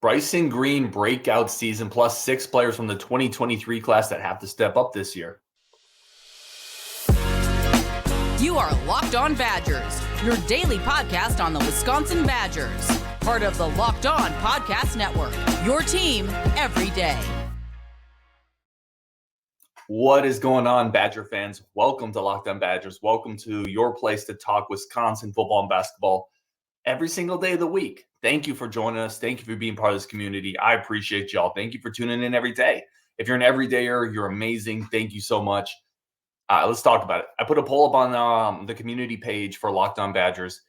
Bryson Green breakout season plus 6 players from the 2023 class that have to step up this year. You are Locked On Badgers, your daily podcast on the Wisconsin Badgers. Part of the Locked On Podcast Network, your team every day. What is going on, Badger fans? Welcome to Locked On Badgers. Welcome to your place to talk Wisconsin football and basketball every single day of the week. Thank you for joining us. Thank you for being part of this community. I appreciate y'all. Thank you for tuning in every day. If you're an everydayer, you're amazing. Thank you so much. Let's talk about it. I put a poll up on the community page for Locked On Badgers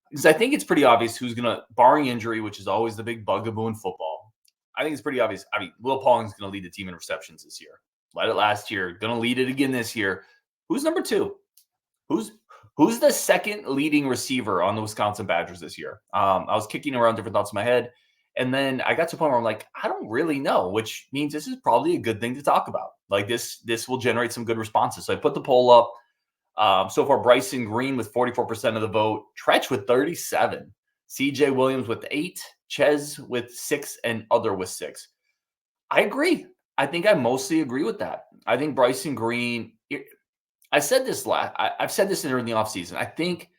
because I think it's pretty obvious who's going to, barring injury, which is always the big bugaboo in football. I think it's pretty obvious. I mean, Will Pauling's going to lead the team in receptions this year. Led it last year. Going to lead it again this year. Who's number two? Who's the second leading receiver on the Wisconsin Badgers this year? I was kicking around different thoughts in my head. And then I got to a point where I'm like, I don't really know, which means this is probably a good thing to talk about. Like this will generate some good responses. So I put the poll up. So far, Bryson Green with 44% of the vote, Tretch with 37, CJ Williams with 8, Ches with 6, and Other with 6. I agree. I think I mostly agree with that. I think Bryson Green, I've said this during the offseason. I think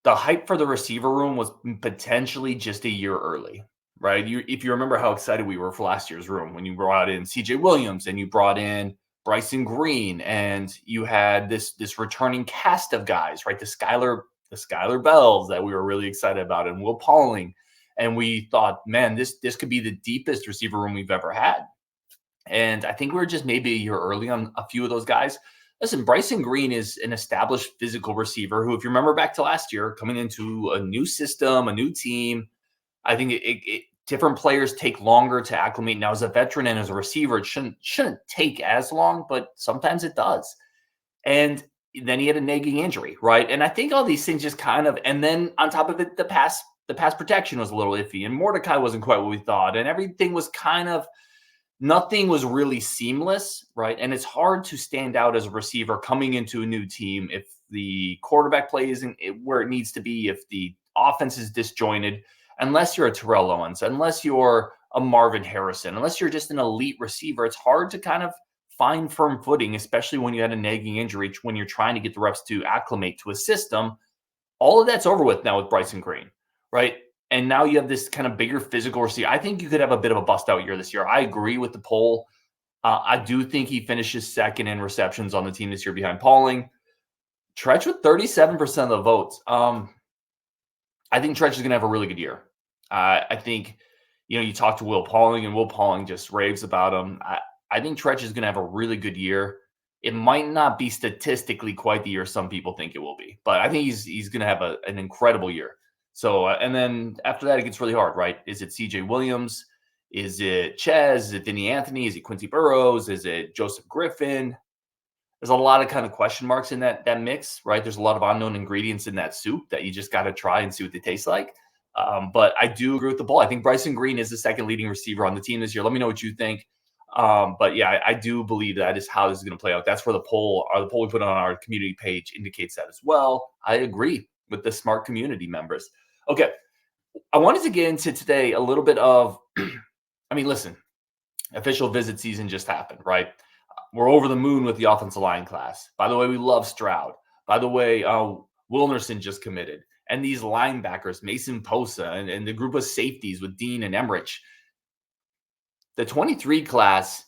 the hype for the receiver room was potentially just a year early, right? If you remember how excited we were for last year's room when you brought in CJ Williams and you brought in Bryson Green and you had this returning cast of guys, right? The Skylar Bells that we were really excited about, and Will Pauling. And we thought, man, this could be the deepest receiver room we've ever had. And I think we were just maybe a year early on a few of those guys. Listen, Bryson Green is an established physical receiver who, if you remember back to last year, coming into a new system, a new team, I think different players take longer to acclimate. Now, as a veteran and as a receiver, it shouldn't take as long, but sometimes it does. And then he had a nagging injury, right? And I think all these things just kind of, and then on top of it, the pass protection was a little iffy, and Mordecai wasn't quite what we thought, and everything was kind of, nothing was really seamless, right? And it's hard to stand out as a receiver coming into a new team if the quarterback play isn't where it needs to be, if the offense is disjointed, unless you're a Terrell Owens, unless you're a Marvin Harrison, unless you're just an elite receiver. It's hard to kind of find firm footing, especially when you had a nagging injury, when you're trying to get the reps to acclimate to a system. All of that's over with now with Bryson Green, right? And now you have this kind of bigger physical receiver. I think you could have a bit of a bust-out year this year. I agree with the poll. I do think he finishes second in receptions on the team this year behind Pauling. Tretch with 37% of the votes. I think Tretch is going to have a really good year. I think, you talk to Will Pauling, and Will Pauling just raves about him. I think Tretch is going to have a really good year. It might not be statistically quite the year some people think it will be, but I think he's going to have an incredible year. So, and then after that, it gets really hard, right? Is it CJ Williams? Is it Ches? Is it Vinny Anthony? Is it Quincy Burrows? Is it Joseph Griffin? There's a lot of kind of question marks in that mix, right? There's a lot of unknown ingredients in that soup that you just got to try and see what they taste like. But I do agree with the poll. I think Bryson Green is the second leading receiver on the team this year. Let me know what you think. But yeah, I do believe that is how this is going to play out. That's where the poll we put on our community page indicates that as well. I agree with the smart community members. Okay, I wanted to get into today a little bit of, listen, official visit season just happened, right? We're over the moon with the offensive line class. By the way, we love Stroud. By the way, Wilnerson just committed. And these linebackers, Mason Posa, and the group of safeties with Dean and Emmerich. The 23 class,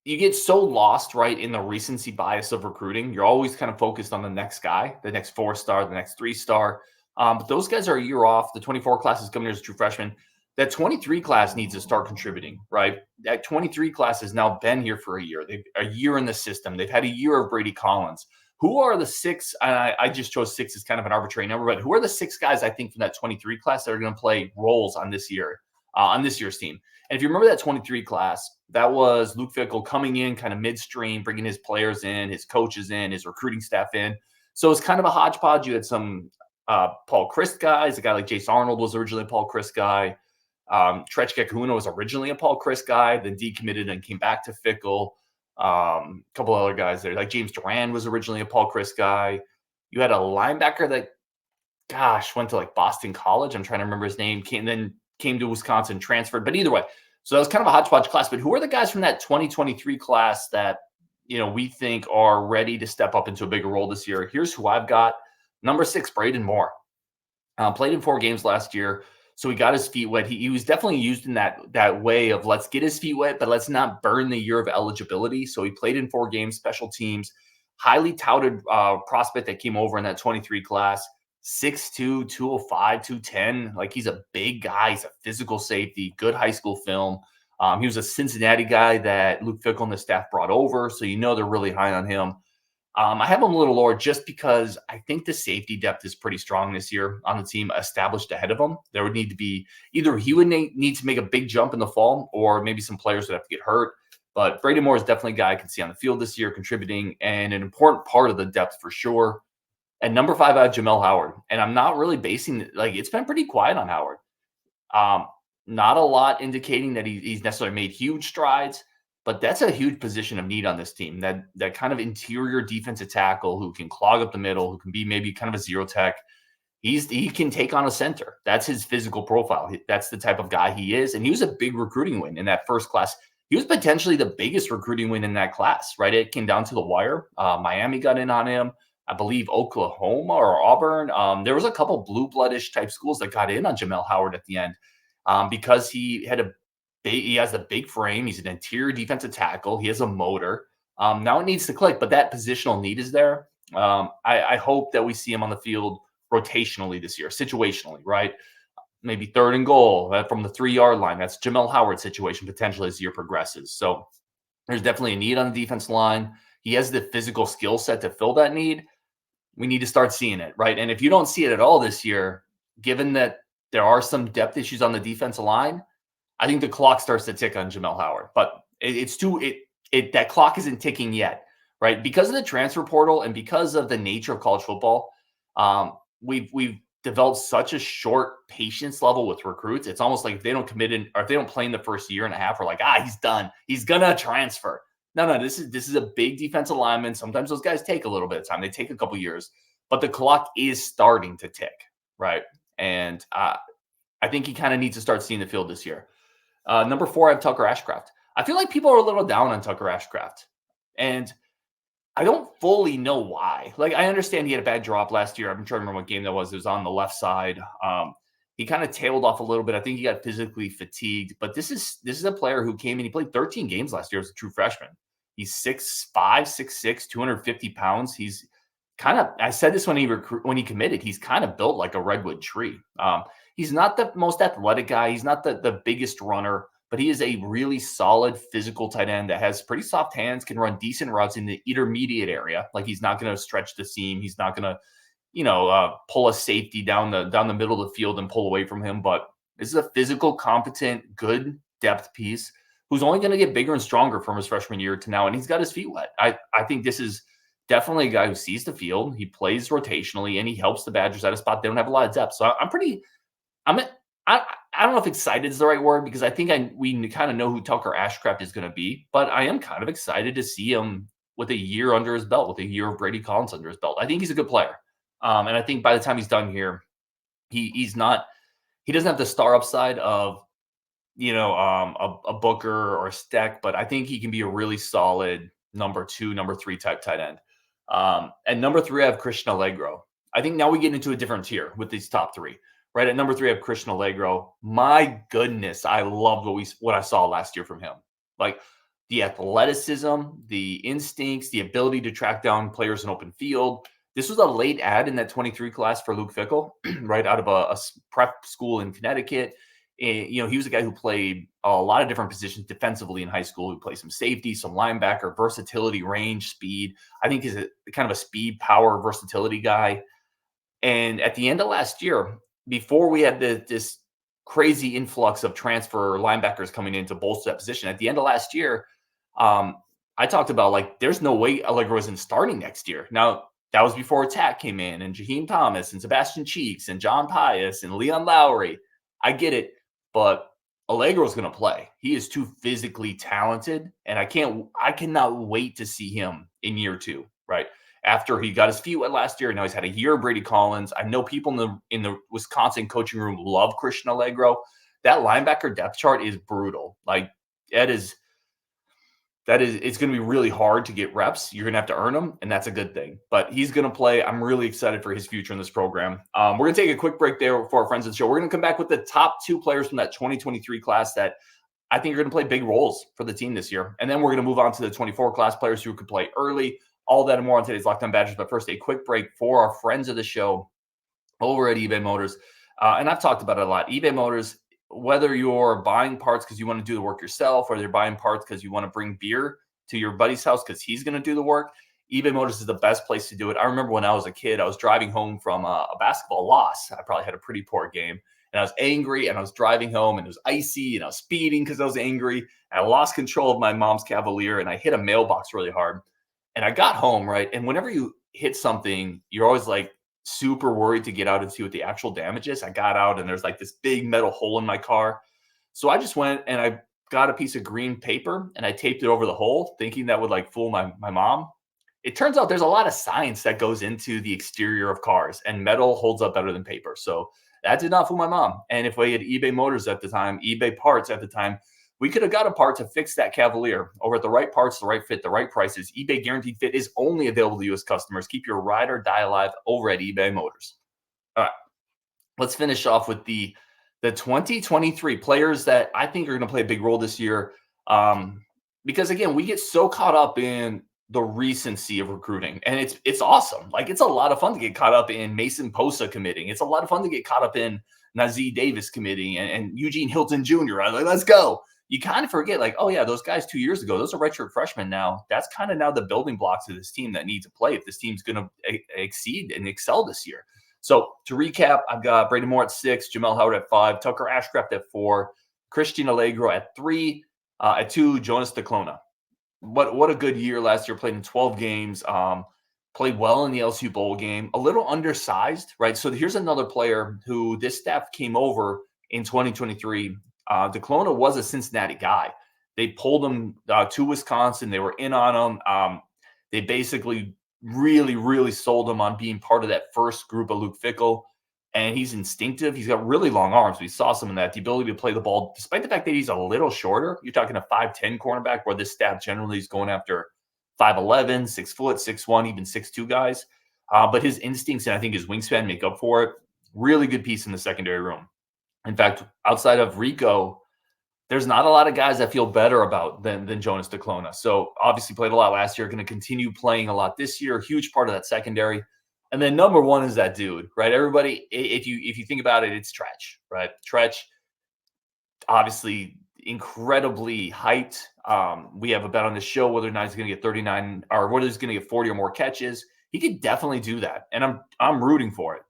you get so lost, right, in the recency bias of recruiting. You're always kind of focused on the next guy, the next 4-star, the next 3-star. But those guys are a year off. The 24 class is coming here as a true freshman. That 23 class needs to start contributing, right? That 23 class has now been here for a year. They've a year in the system. They've had a year of Brady Collins. Who are the 6? I just chose 6 as kind of an arbitrary number, but who are the 6 guys I think from that 23 class that are going to play roles on this year, on this year's team? And if you remember that 23 class, that was Luke Fickell coming in kind of midstream, bringing his players in, his coaches in, his recruiting staff in. So it's kind of a hodgepodge. You had some Paul Christ guys. A guy like Jace Arnold was originally a Paul Christ guy. Tretch Kahuna was originally a Paul Christ guy, then decommitted and came back to Fickell. A couple other guys there, like James Duran was originally a Paul Christ guy. You had a linebacker that, went to like Boston College. I'm trying to remember his name. came to Wisconsin, transferred. But either way, so that was kind of a hodgepodge class. But who are the guys from that 2023 class that, we think are ready to step up into a bigger role this year? Here's who I've got. Number 6, Braden Moore. Played in 4 games last year. So he got his feet wet. He was definitely used in that way of let's get his feet wet, but let's not burn the year of eligibility. So he played in 4 games, special teams, highly touted prospect that came over in that 23 class, 6'2", 205, 210. Like, he's a big guy. He's a physical safety, good high school film. He was a Cincinnati guy that Luke Fickell and the staff brought over. So they're really high on him. I have him a little lower just because I think the safety depth is pretty strong this year on the team established ahead of him. There would need to be either he would need to make a big jump in the fall, or maybe some players would have to get hurt. But Brady Moore is definitely a guy I can see on the field this year contributing and an important part of the depth for sure. At number 5, I have Jamel Howard. And I'm not really basing it's been pretty quiet on Howard. Not a lot indicating that he's necessarily made huge strides. But that's a huge position of need on this team, that kind of interior defensive tackle who can clog up the middle, who can be maybe kind of a zero tech. He can take on a center. That's his physical profile. That's the type of guy he is. And he was a big recruiting win in that first class. He was potentially the biggest recruiting win in that class, right? It came down to the wire. Miami got in on him. I believe Oklahoma or Auburn. There was a couple blue-bloodish type schools that got in on Jamel Howard at the end because he has the big frame. He's an interior defensive tackle. He has a motor. Now it needs to click, but that positional need is there. I hope that we see him on the field rotationally this year, situationally, right? Maybe 3rd and goal from the 3-yard line. That's Jamel Howard's situation potentially as the year progresses. So there's definitely a need on the defense line. He has the physical skill set to fill that need. We need to start seeing it, right? And if you don't see it at all this year, given that there are some depth issues on the defensive line, I think the clock starts to tick on Jamel Howard, but that clock isn't ticking yet, right? Because of the transfer portal and because of the nature of college football, we've developed such a short patience level with recruits. It's almost like if they don't commit in, or if they don't play in the first year and a half, we're like, he's done. He's gonna transfer. No, this is a big defensive lineman. Sometimes those guys take a little bit of time. They take a couple years, but the clock is starting to tick, right? And I think he kind of needs to start seeing the field this year. Number 4, I have Tucker Ashcraft. I feel like people are a little down on Tucker Ashcraft, and I don't fully know why. Like, I understand he had a bad drop last year. I'm trying to remember what game that was. It was on the left side. He kind of tailed off a little bit. I think he got physically fatigued. But this is a player who came in. He played 13 games last year as a true freshman. He's 6'5", 6'6", 250 pounds. He's kind of, I said this when he committed, he's kind of built like a redwood tree. He's not the most athletic guy. He's not the biggest runner, but he is a really solid physical tight end that has pretty soft hands, can run decent routes in the intermediate area. Like, he's not going to stretch the seam. He's not going to, pull a safety down the middle of the field and pull away from him. But this is a physical, competent, good depth piece who's only going to get bigger and stronger from his freshman year to now. And he's got his feet wet. I think this is definitely a guy who sees the field. He plays rotationally and he helps the Badgers at a spot they don't have a lot of depth. So I don't know if excited is the right word, because I think we kind of know who Tucker Ashcraft is going to be, but I am kind of excited to see him with a year under his belt, with a year of Brady Collins under his belt. I think he's a good player. And I think by the time he's done here, he doesn't have the star upside of, a Booker or a Steck, but I think he can be a really solid number 2, number 3 type tight end. And number 3, I have Christian Alliegro. I think now we get into a different tier with these top 3. Right at number 3, I have Christian Alliegro. My goodness, I loved what I saw last year from him. Like, the athleticism, the instincts, the ability to track down players in open field. This was a late add in that 23 class for Luke Fickell, right out of a prep school in Connecticut. And, he was a guy who played a lot of different positions defensively in high school. He played some safety, some linebacker, versatility, range, speed. I think he's a kind of a speed, power, versatility guy. And at the end of last year, before we had this crazy influx of transfer linebackers coming in to bolster that position, at the end of last year, I talked about, like, there's no way Algro isn't starting next year. Now, that was before Tack came in, and Jaheim Thomas, and Sebastian Cheeks, and John Pius, and Leon Lowry. I get it, but Allegro is going to play. He is too physically talented, and I cannot wait to see him in year 2, right? After he got his feet wet last year, now he's had a year of Brady Collins. I know people in the Wisconsin coaching room love Christian Alliegro. that linebacker depth chart is brutal. Like it's going to be really hard to get reps. You're going to have to earn them, and that's a good thing. But he's going to play. I'm really excited for his future in this program. We're going to take a quick break there for our friends of the show. We're going to come back with the top 2 players from that 2023 class that I think are going to play big roles for the team this year. And then we're going to move on to the 24 class players who could play early. All that and more on today's Locked On Badgers. But first, a quick break for our friends of the show over at eBay Motors. And I've talked about it a lot. eBay Motors, whether you're buying parts because you want to do the work yourself, or you're buying parts because you want to bring beer to your buddy's house because he's going to do the work, eBay Motors is the best place to do it. I remember when I was a kid, I was driving home from a basketball loss. I probably had a pretty poor game. And I was angry, and I was driving home, and it was icy, and I was speeding because I was angry. And I lost control of my mom's Cavalier, and I hit a mailbox really hard. And I got home, right? And whenever you hit something, you're always like super worried to get out and see what the actual damage is. I got out, and there's like this big metal hole in my car. So I just went and I got a piece of green paper, and I taped it over the hole, thinking that would like fool my mom. It turns out there's a lot of science that goes into the exterior of cars, and metal holds up better than paper. So that did not fool my mom. And if we had eBay Motors at the time, eBay Parts at the time, we could have got a part to fix that Cavalier over at the right parts, the right fit, the right prices. eBay Guaranteed Fit is only available to U.S. customers. Keep your ride or die alive over at eBay Motors. All right, let's finish off with the 2023 players that I think are going to play a big role this year. Because, again, we get so caught up in the recency of recruiting, and it's awesome. Like, it's a lot of fun to get caught up in Mason Posa committing. It's a lot of fun to get caught up in Nazee Davis committing and Eugene Hilton Jr. Like, let's go. You kind of forget, like, oh yeah, those guys 2 years ago, those are redshirt freshmen now. That's kind of now the building blocks of this team that need to play if this team's going to exceed and excel this year. So to recap, I've got Braden Moore at 6, Jamel Howard at 5, Tucker Ashcraft at 4, Christian Alliegro at 3, at 2, Jonas DeClona. What a good year last year. Played in 12 games. Played well in the LSU bowl game. A little undersized, right? So here's another player who this staff came over in 2023. DeClona was a Cincinnati guy. They pulled him to Wisconsin. They were in on him. They basically really, really sold him on being part of that first group of Luke Fickell. And he's instinctive. He's got really long arms. We saw some of that. The ability to play the ball, despite the fact that he's a little shorter. You're talking a 5'10" cornerback, where this staff generally is going after 5'11", 6 foot, 6'1", even 6'2" guys. But his instincts and I think his wingspan make up for it. Really good piece in the secondary room. In fact, outside of Rico, there's not a lot of guys I feel better about than Jonas DeClona. So obviously played a lot last year, going to continue playing a lot this year. Huge part of that secondary. And then number 1 is that dude, right? Everybody, if you think about it, it's Tretch, right? Tretch, obviously incredibly hyped. We have a bet on the show whether or not he's going to get 39 or whether he's going to get 40 or more catches. He could definitely do that, and I'm rooting for it.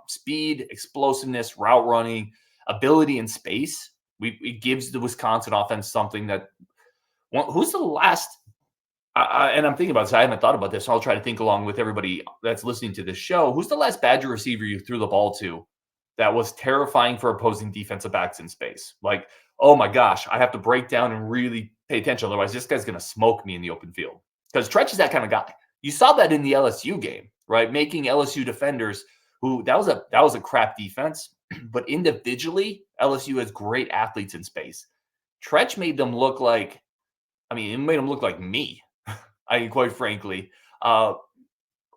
Speed, explosiveness, route running, ability in space. It gives the Wisconsin offense something that. Who's the last? And I'm thinking about this. I haven't thought about this. So I'll try to think along with everybody that's listening to this show. Who's the last Badger receiver you threw the ball to that was terrifying for opposing defensive backs in space? Like, oh my gosh, I have to break down and really pay attention. Otherwise, this guy's going to smoke me in the open field. Because Tretch is that kind of guy. You saw that in the LSU game, right? Making LSU defenders that was a crap defense, but individually, LSU has great athletes in space. Tretch made them look like, it made them look like me. Quite frankly, what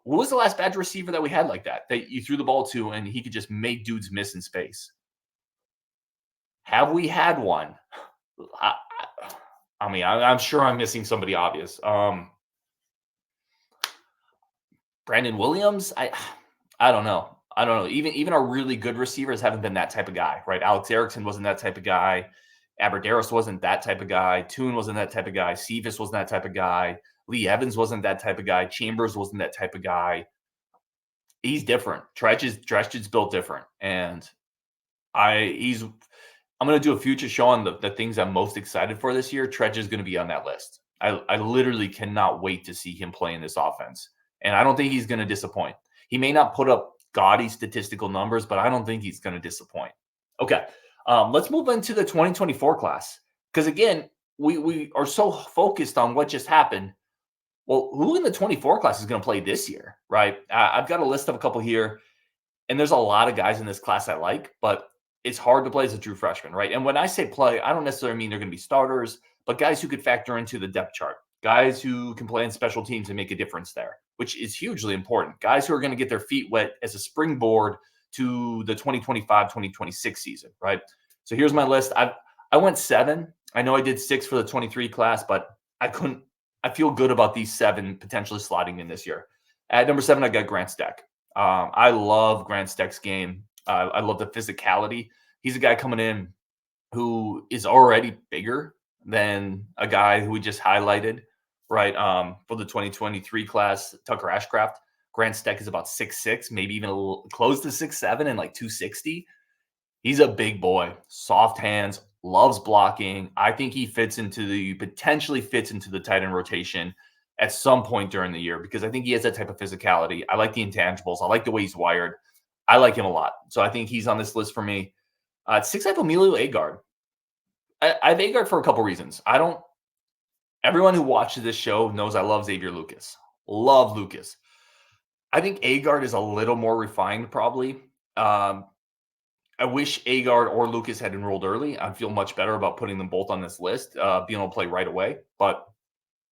was the last Badger receiver that we had like that you threw the ball to and he could just make dudes miss in space? Have we had one? I'm sure I'm missing somebody obvious. Brandon Williams? I don't know. Even our really good receivers haven't been that type of guy, right? Alex Erickson wasn't that type of guy. Aberderis wasn't that type of guy. Toon wasn't that type of guy. Cephas wasn't that type of guy. Lee Evans wasn't that type of guy. Chambers wasn't that type of guy. He's different. Tretch is built different. And I'm going to do a future show on the things I'm most excited for this year. Tretch is going to be on that list. I literally cannot wait to see him play in this offense. And I don't think he's going to disappoint. He may not put up gaudy statistical numbers, but I don't think he's going to disappoint. Okay. Let's move into the 2024 class. Because again, we are so focused on what just happened. Well, who in the 24 class is going to play this year, right? I've got a list of a couple here, and there's a lot of guys in this class I like, but it's hard to play as a true freshman, right? And when I say play, I don't necessarily mean they're going to be starters, but guys who could factor into the depth chart, guys who can play in special teams and make a difference there, which is hugely important. Guys who are going to get their feet wet as a springboard to the 2025-2026 season, right? So here's my list. I went 7. I know I did 6 for the 23 class, but I feel good about these 7 potentially slotting in this year. At number 7, I got Grant Steck. I love Grant Steck's game. I love the physicality. He's a guy coming in who is already bigger than a guy who we just highlighted, right? For the 2023 class, Tucker Ashcraft. Grant Steck is about 6'6", maybe even a little close to 6'7" and like 260. He's a big boy, soft hands, loves blocking. I think he potentially fits into the tight end rotation at some point during the year because I think he has that type of physicality. I like the intangibles. I like the way he's wired. I like him a lot. So I think he's on this list for me. At 6, I have Emilio Agard. I have Agard for a couple reasons. Everyone who watches this show knows I love Xavier Lucas. Love Lucas. I think Agard is a little more refined probably. I wish Agard or Lucas had enrolled early. I'd feel much better about putting them both on this list, being able to play right away. But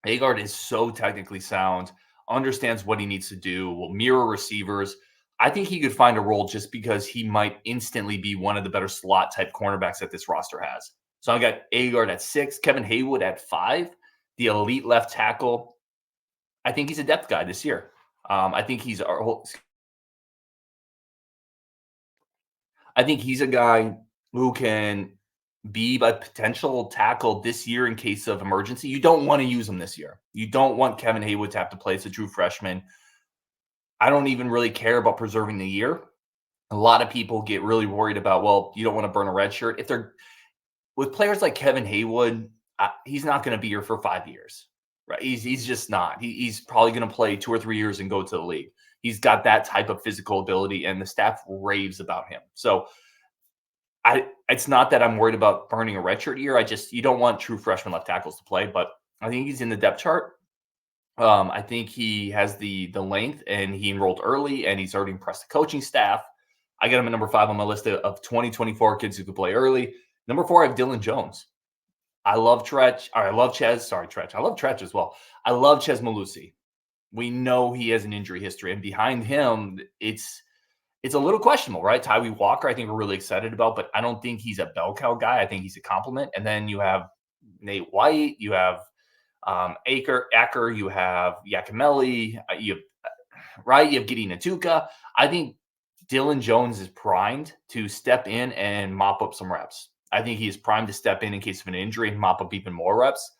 Agard is so technically sound, understands what he needs to do, will mirror receivers. I think he could find a role just because he might instantly be one of the better slot type cornerbacks that this roster has. So I got Agard at 6, Kevin Haywood at 5, the elite left tackle. I think he's a depth guy this year. I think he's a guy who can be a potential tackle this year in case of emergency. You don't want to use him this year. You don't want Kevin Haywood to have to play as a true freshman. I don't even really care about preserving the year. A lot of people get really worried about, well, you don't want to burn a red shirt. If they're with players like Kevin Haywood, he's not going to be here for 5 years, right? He's just not. He's probably going to play 2 or 3 years and go to the league. He's got that type of physical ability, and the staff raves about him. So it's not that I'm worried about burning a redshirt year. You don't want true freshman left tackles to play, but I think he's in the depth chart. I think he has the length, and he enrolled early, and he's already impressed the coaching staff. I got him at number 5 on my list of 2024 kids who could play early. Number 4, I have Dylan Jones. I love Tretch. I love Ches. Sorry, Tretch. I love Tretch as well. I love Ches Malusi. We know he has an injury history, and behind him, it's a little questionable, right? Tyree Walker, I think we're really excited about, but I don't think he's a bell cow guy. I think he's a compliment. And then you have Nate White, you have Acker, you have Yakimelli, you have Gideon Atuka. I think Dylan Jones is primed to step in and mop up some reps. I think he is primed to step in case of an injury and mop up even more reps.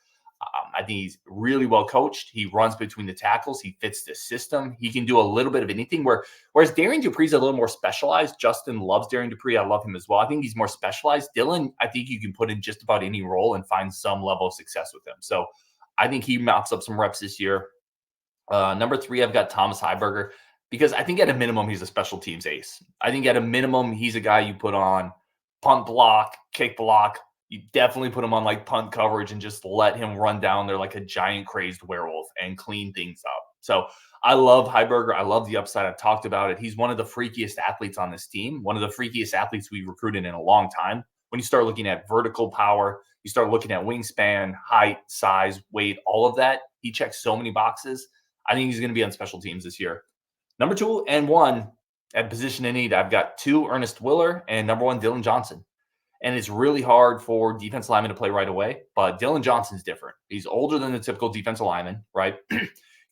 I think he's really well coached. He runs between the tackles. He fits the system. He can do a little bit of anything. Whereas Darian Dupree's a little more specialized. Justin loves Darian Dupree. I love him as well. I think he's more specialized. Dylan, I think you can put in just about any role and find some level of success with him. So I think he mops up some reps this year. Number 3, I've got Thomas Heiberger because I think at a minimum, he's a special teams ace. I think at a minimum, he's a guy you put on punt block, kick block. You definitely put him on like punt coverage and just let him run down there like a giant crazed werewolf and clean things up. So I love Heiberger. I love the upside. I've talked about it. He's one of the freakiest athletes on this team, one of the freakiest athletes we've recruited in a long time. When you start looking at vertical power, you start looking at wingspan, height, size, weight, all of that. He checks so many boxes. I think he's going to be on special teams this year. Number 2 and 1 at position in need, I've got 2, Ernest Willer, and number 1, Dylan Johnson. And it's really hard for defense linemen to play right away, but Dylan Johnson's different. He's older than the typical defensive lineman, right?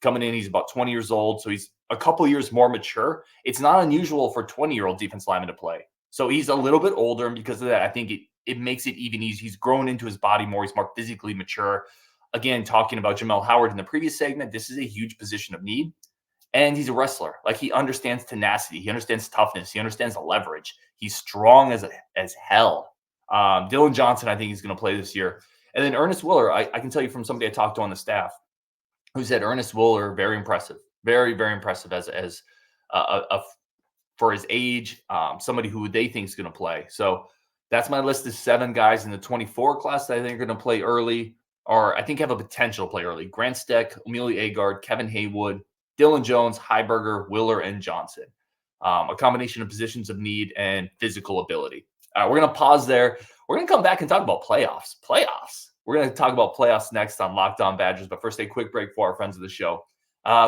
Coming in, he's about 20 years old, so he's a couple years more mature. It's not unusual for 20-year-old defense linemen to play. So he's a little bit older, and because of that, I think it makes it even easier. He's grown into his body more. He's more physically mature. Again, talking about Jamel Howard in the previous segment, this is a huge position of need. And he's a wrestler. Like, he understands tenacity. He understands toughness. He understands the leverage. He's strong as hell. Dylan Johnson, I think he's going to play this year. And then Ernest Willer, I can tell you from somebody I talked to on the staff who said Ernest Willer, very impressive. Very, very impressive as for his age, somebody who they think is going to play. So that's my list of 7 guys in the 24 class that I think are going to play early, or I think have a potential to play early. Grant Steck, Emilio Agard, Kevin Haywood, Dylan Jones, Heiberger, Willer, and Johnson. A combination of positions of need and physical ability. We're going to pause there. We're going to come back and talk about playoffs. We're going to talk about playoffs next on Locked On Badgers. But first, a quick break for our friends of the show.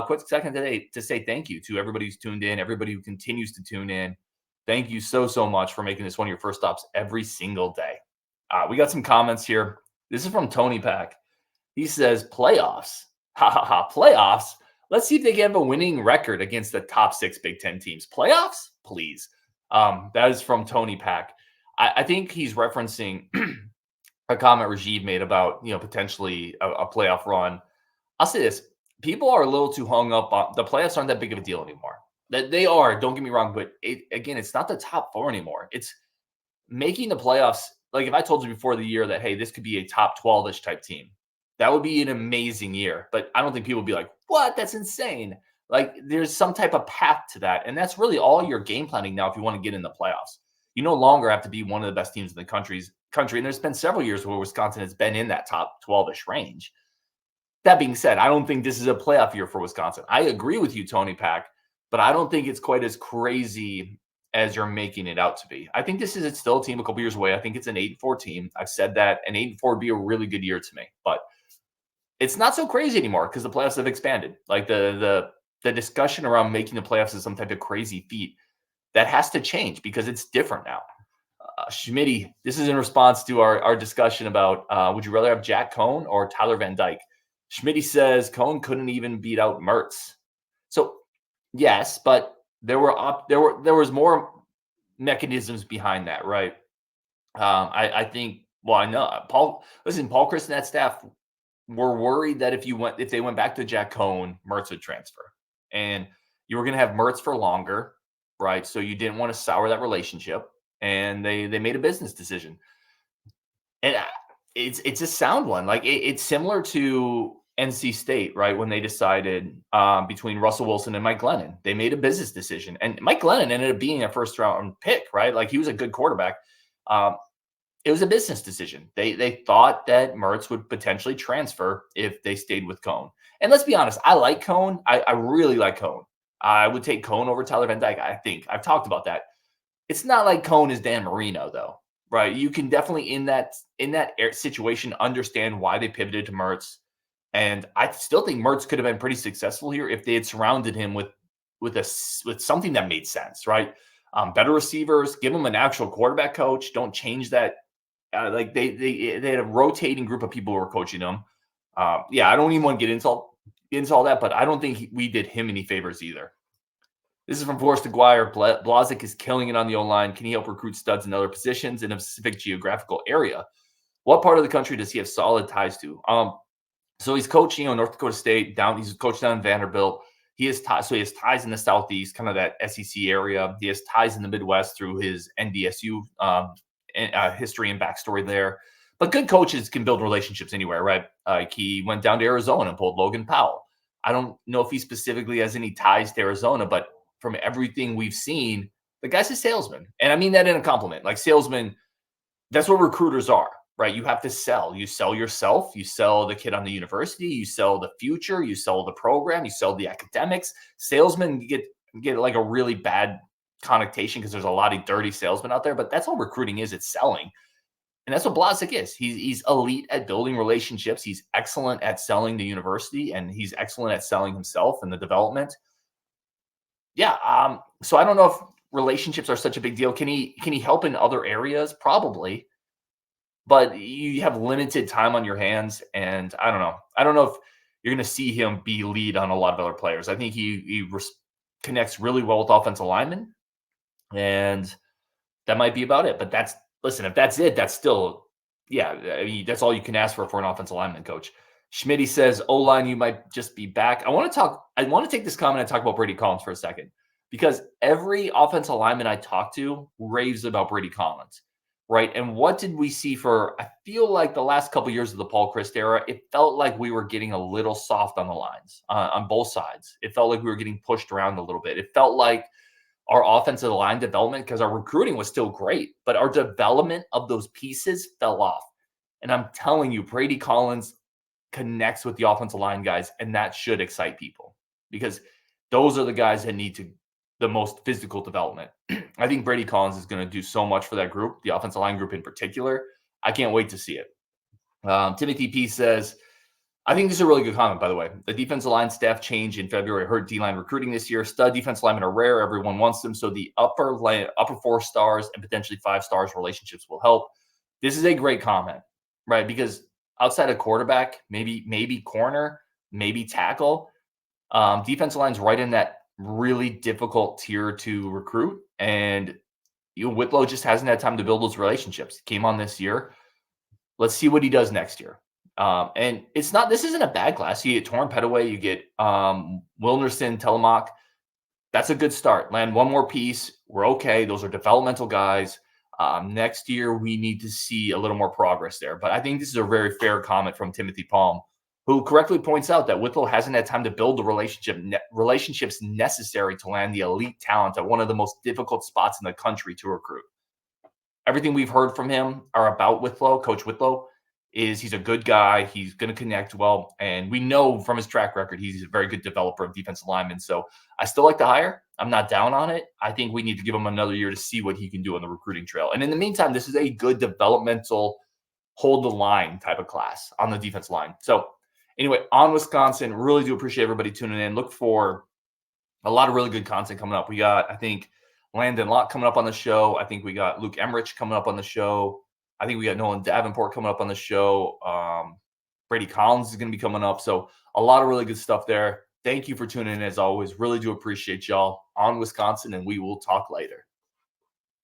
Quick second today to say thank you to everybody who's tuned in, everybody who continues to tune in. Thank you so much for making this one of your first stops every single day. We got some comments here. This is from Tony Pack. He says, playoffs. Ha ha ha, playoffs. Let's see if they can have a winning record against the top 6 Big Ten teams. Playoffs? Please. That is from Tony Pack. I think he's referencing a comment Rajiv made about, potentially a playoff run. I'll say this. People are a little too hung up on the playoffs. Aren't that big of a deal anymore. They are, don't get me wrong, but it's not the top 4 anymore. It's making the playoffs. Like if I told you before the year that, hey, this could be a top 12-ish type team, that would be an amazing year. But I don't think people would be like, what? That's insane. Like there's some type of path to that. And that's really all your game planning now if you want to get in the playoffs. You no longer have to be one of the best teams in the country. And there's been several years where Wisconsin has been in that top 12-ish range. That being said, I don't think this is a playoff year for Wisconsin. I agree with you, Tony Pack, but I don't think it's quite as crazy as you're making it out to be. I think this is still a team a couple years away. I think it's an 8-4 team. I've said that an 8-4 would be a really good year to me, but it's not so crazy anymore because the playoffs have expanded. Like the discussion around making the playoffs is some type of crazy feat that has to change because it's different now. Schmitty, this is in response to our discussion about would you rather have Jack Cohn or Tyler Van Dyke? Schmitty says Cohn couldn't even beat out Mertz. So yes, but there was more mechanisms behind that, right? I think. Well, I know Paul Chris and that staff were worried that if they went back to Jack Cohn, Mertz would transfer, and you were going to have Mertz for longer, right? So you didn't want to sour that relationship, and they made a business decision, and it's a sound one. Like it's similar to NC State, right? When they decided between Russell Wilson and Mike Glennon, they made a business decision, and Mike Glennon ended up being a first-round pick, right? Like he was a good quarterback. It was a business decision. They thought that Mertz would potentially transfer if they stayed with Cohn. And let's be honest, I like Cohn. I really like Cohn. I would take Cohn over Tyler Van Dyke. I think I've talked about that. It's not like Cohn is Dan Marino, though, right? You can definitely in that situation understand why they pivoted to Mertz. And I still think Mertz could have been pretty successful here if they had surrounded him with something that made sense, right? Better receivers, give him an actual quarterback coach. Don't change that. Like they had a rotating group of people who were coaching him. I don't even want to get into all that, but I don't think we did him any favors either. This is from Forrest Aguirre. Blazik is killing it on the O-line. Can he help recruit studs in other positions in a specific geographical area? What part of the country does he have solid ties to? So he's coaching North Dakota State He's coached down in Vanderbilt. He has ties. So he has ties in the Southeast, kind of that SEC area. He has ties in the Midwest through his NDSU history and backstory there. But good coaches can build relationships anywhere, right? He went down to Arizona and pulled Logan Powell. I don't know if he specifically has any ties to Arizona, but from everything we've seen, the guy's a salesman. And I mean that in a compliment. Like salesmen, that's what recruiters are, right? You have to sell. You sell yourself. You sell the kid on the university. You sell the future. You sell the program. You sell the academics. Salesmen get like a really bad connotation because there's a lot of dirty salesmen out there, but that's all recruiting is. It's selling. And that's what Blazik is. He's elite at building relationships. He's excellent at selling the university, and he's excellent at selling himself and the development. So I don't know if relationships are such a big deal. Can he help in other areas? Probably. But you have limited time on your hands, and I don't know. I don't know if you're going to see him be lead on a lot of other players. I think he connects really well with offensive linemen, and that might be about it. But if that's it, that's still, that's all you can ask for an offensive lineman coach. Schmitty says, O-line, you might just be back. I want to take this comment and talk about Brady Collins for a second, because every offensive lineman I talk to raves about Brady Collins, right? And what did we see I feel like the last couple of years of the Paul Chryst era, it felt like we were getting a little soft on the lines on both sides. It felt like we were getting pushed around a little bit. It felt like our offensive line development, because our recruiting was still great, but our development of those pieces fell off. And I'm telling you, Brady Collins connects with the offensive line guys, and that should excite people, because those are the guys that need to the most physical development. I think Brady Collins is going to do so much for that group, the offensive line group in particular. I can't wait to see it. Timothy P says, I think this is a really good comment, by the way. The defensive line staff change in February hurt D-line recruiting this year. Stud defensive linemen are rare. Everyone wants them. So the upper 4 stars and potentially 5 stars relationships will help. This is a great comment, right? Because outside of quarterback, maybe corner, maybe tackle, defensive line's right in that really difficult tier to recruit. And Whitlow just hasn't had time to build those relationships. He came on this year. Let's see what he does next year. And this isn't a bad class. You get Torrin Petaway, you get Wilnerson, Telemock. That's a good start. Land one more piece. We're okay. Those are developmental guys. Next year, we need to see a little more progress there. But I think this is a very fair comment from Timothy Palm, who correctly points out that Whitlow hasn't had time to build the relationships necessary to land the elite talent at one of the most difficult spots in the country to recruit. Everything we've heard from him are about Whitlow, Coach Whitlow, is he's a good guy. He's going to connect well. And we know from his track record, he's a very good developer of defensive linemen. So I still like the hire. I'm not down on it. I think we need to give him another year to see what he can do on the recruiting trail. And in the meantime, this is a good developmental hold the line type of class on the defense line. So anyway, on Wisconsin, really do appreciate everybody tuning in. Look for a lot of really good content coming up. We got, I think, Landon Locke coming up on the show. I think we got Luke Emmerich coming up on the show. I think we got Nolan Davenport coming up on the show. Brady Collins is going to be coming up. So a lot of really good stuff there. Thank you for tuning in as always. Really do appreciate y'all on Wisconsin, and we will talk later.